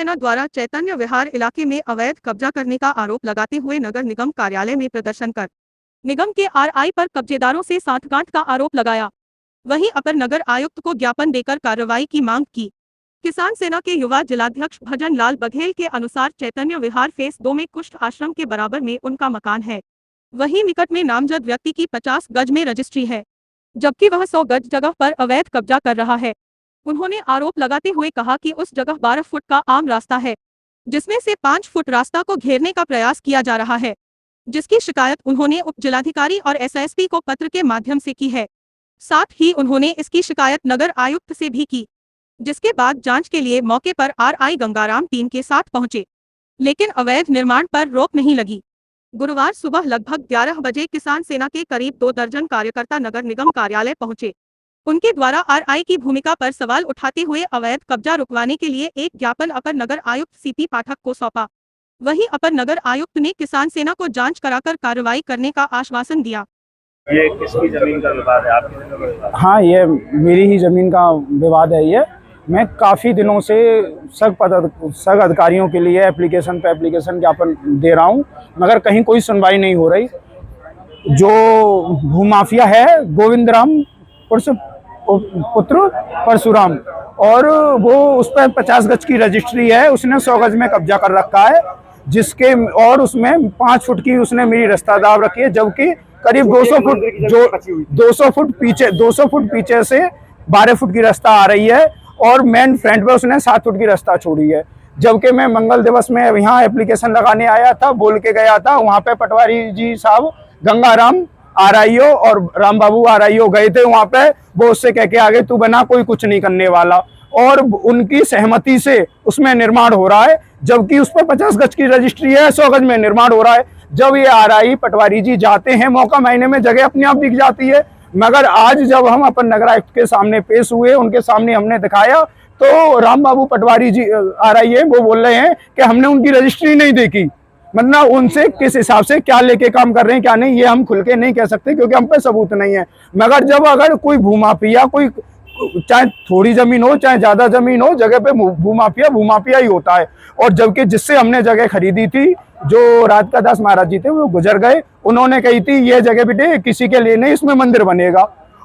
सेना द्वारा चैतन्य विहार इलाके में अवैध कब्जा करने का आरोप लगाते हुए नगर निगम कार्यालय में प्रदर्शन कर निगम के आरआई पर कब्जेदारों से सांठगांठ का आरोप लगाया। वहीं अपर नगर आयुक्त को ज्ञापन देकर कार्रवाई की मांग की। किसान सेना के युवा जिलाध्यक्ष भजन लाल बघेल के अनुसार चैतन्य विहार फेस 2 में कुष्ठ आश्रम के बराबर में उनका मकान है। वहीं निकट में नामजद व्यक्ति की 50 गज में रजिस्ट्री है, जबकि वह 100 गज जगह पर अवैध कब्जा कर रहा है। उन्होंने आरोप लगाते हुए कहा कि उस जगह 12 फुट का आम रास्ता है, जिसमें से 5 फुट रास्ता को घेरने का प्रयास किया जा रहा है, जिसकी शिकायत उन्होंने उप जिलाधिकारी और एसएसपी को पत्र के माध्यम से की है। साथ ही उन्होंने इसकी शिकायत नगर आयुक्त से भी की, जिसके बाद जांच के लिए मौके पर आरआई गंगाराम टीम के साथ पहुंचे, लेकिन अवैध निर्माण पर रोक नहीं लगी। गुरुवार सुबह लगभग 11 बजे किसान सेना के करीब 2 दर्जन कार्यकर्ता नगर निगम कार्यालय पहुंचे। उनके द्वारा आरआई की भूमिका पर सवाल उठाते हुए अवैध कब्जा रुकवाने के लिए एक ज्ञापन अपर नगर आयुक्त सीपी पाठक को सौंपा। वहीं अपर नगर आयुक्त ने किसान सेना को जांच कराकर कार्रवाई करने का आश्वासन दिया। ये किसकी जमीन का विवाद है? आपकी जमीन का विवाद? हाँ, ये मेरी ही जमीन का विवाद है। ये मैं काफ़ी दिनों से सग अधिकारियों के लिए एप्लीकेशन पे एप्लीकेशन ज्ञापन दे रहा हूँ, मगर कहीं कोई सुनवाई नहीं हो रही। जो भूमाफिया है गोविंद राम पुत्र परशुराम, और वो उस पर 50 गज की रजिस्ट्री है, उसने 100 गज में कब्जा कर रखा है, जिसके और उसमें 5 फुट की उसने मेरी रास्ता दाव रखी है, जबकि करीब 200 फुट पीछे से 12 फुट की रास्ता आ रही है, और मेन फ्रंट पे उसने 7 फुट की रास्ता छोड़ी है। जबकि मैं मंगल दिवस में यहाँ एप्लीकेशन लगाने आया था, बोल के गया था, वहाँ पे पटवारी जी साहब गंगाराम आरआईओ और राम बाबू आरआईओ गए थे वहाँ पे, वो उससे कह के आगे तू बना, कोई कुछ नहीं करने वाला, और उनकी सहमति से उसमें निर्माण हो रहा है, जबकि उस पर 50 गज की रजिस्ट्री है, 100 गज में निर्माण हो रहा है। जब ये आरआई पटवारी जी जाते हैं मौका महीने में, जगह अपने आप दिख जाती है, मगर आज जब हम अपन नगर आयुक्त के सामने पेश हुए, उनके सामने हमने दिखाया, तो राम बाबू पटवारी जी आरआई है, वो बोल रहे हैं कि हमने उनकी रजिस्ट्री नहीं देखी। मतलब उनसे किस हिसाब से क्या लेके काम कर रहे हैं क्या नहीं, ये हम खुल के नहीं कह सकते, क्योंकि हम पे सबूत नहीं है। मगर जब अगर कोई भूमाफिया, कोई चाहे थोड़ी जमीन हो चाहे ज्यादा जमीन हो, जगह पे भूमाफिया ही होता है। और जबकि जिससे हमने जगह खरीदी थी, जो राधिका दास महाराज जी थे, वो गुजर गए, उन्होंने कही थी ये जगह बेटे किसी के लिए नहीं, इसमें मंदिर बनेगा।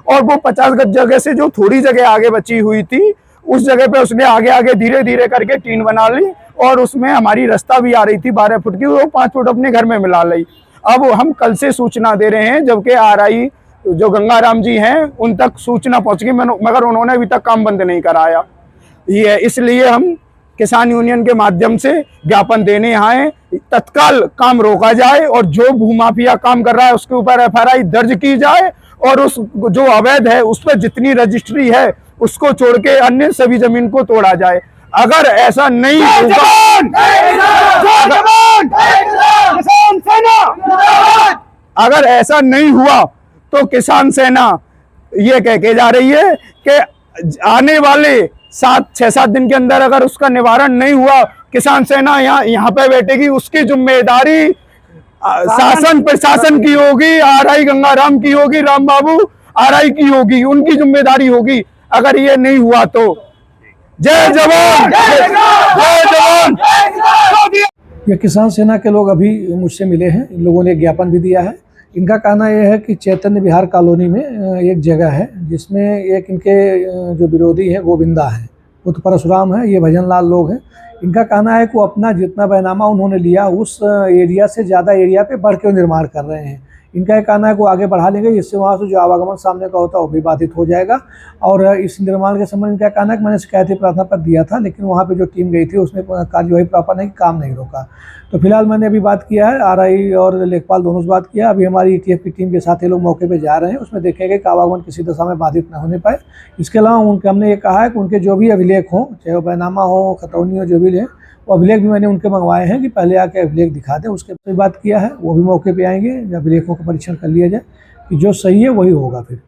और वो 50 गज जगह से जो थोड़ी जगह आगे बची हुई थी, उस जगह पे उसने आगे धीरे धीरे करके टीन बना ली, और उसमें हमारी रास्ता भी आ रही थी 12 फुट की, वो 5 फुट अपने घर में मिला ली। अब हम कल से सूचना दे रहे हैं, जबकि आरआई जो गंगाराम जी हैं उन तक सूचना पहुंच गई, मगर उन्होंने अभी तक काम बंद नहीं कराया। ये इसलिए हम किसान यूनियन के माध्यम से ज्ञापन देने आए, तत्काल काम रोका जाए, और जो भूमाफिया काम कर रहा है उसके ऊपर एफआईआर दर्ज की जाए, और उस जो अवैध है उस पर जितनी रजिस्ट्री है उसको छोड़ के अन्य सभी जमीन को तोड़ा जाए। अगर ऐसा नहीं होगा, अगर ऐसा नहीं हुआ तो किसान सेना ये कह के जा रही है कि आने वाले 6-7 दिन के अंदर अगर उसका निवारण नहीं हुआ, किसान सेना यहाँ पे बैठेगी। उसकी जिम्मेदारी शासन प्रशासन की होगी, आरआई गंगाराम की होगी, राम बाबू आरआई की होगी, उनकी जिम्मेदारी होगी। अगर ये नहीं हुआ तो जय जवान जय जवान। ये किसान सेना के लोग अभी मुझसे मिले हैं, इन लोगों ने ज्ञापन भी दिया है। इनका कहना यह है कि चैतन्य विहार कॉलोनी में एक जगह है, जिसमें एक इनके जो विरोधी है गोविंदा है, पुत्र परशुराम है, ये भजन लाल लोग हैं। इनका कहना है कि वो अपना जितना बैनामा उन्होंने लिया उस एरिया से ज़्यादा एरिया पे बढ़ के निर्माण कर रहे हैं। इनका एक कहना है कि वो आगे बढ़ा लेंगे, जिससे वहाँ से जो आवागमन सामने का होता है वो भी बाधित हो जाएगा। और इस निर्माण के संबंध इनका कहना है कि मैंने शिकायती प्रार्थना पत्र दिया था, लेकिन वहाँ पे जो टीम गई थी उसमें कार्यवाही प्रॉपर नहीं, काम नहीं रोका। तो फिलहाल मैंने अभी बात किया है, आरआई और लेखपाल दोनों से बात किया। अभी हमारी ईटीएफ की टीम के साथ ये लोग मौके पे जा रहे हैं, उसमें देखेंगे कि आवागमन किसी दशा में बाधित न होने पाए। इसके अलावा उनके हमने ये कहा है कि उनके जो भी अभिलेख हों, चाहे वो बैनामा हो, खतौनी हो, जो भी लें, वो अभिलेख भी मैंने उनके मंगवाए हैं कि पहले आके अभिलेख दिखा दें। उसके बात किया है, वो भी मौके पे आएंगे, अभिलेखों का परीक्षण कर लिया जाए कि जो सही है वही होगा फिर।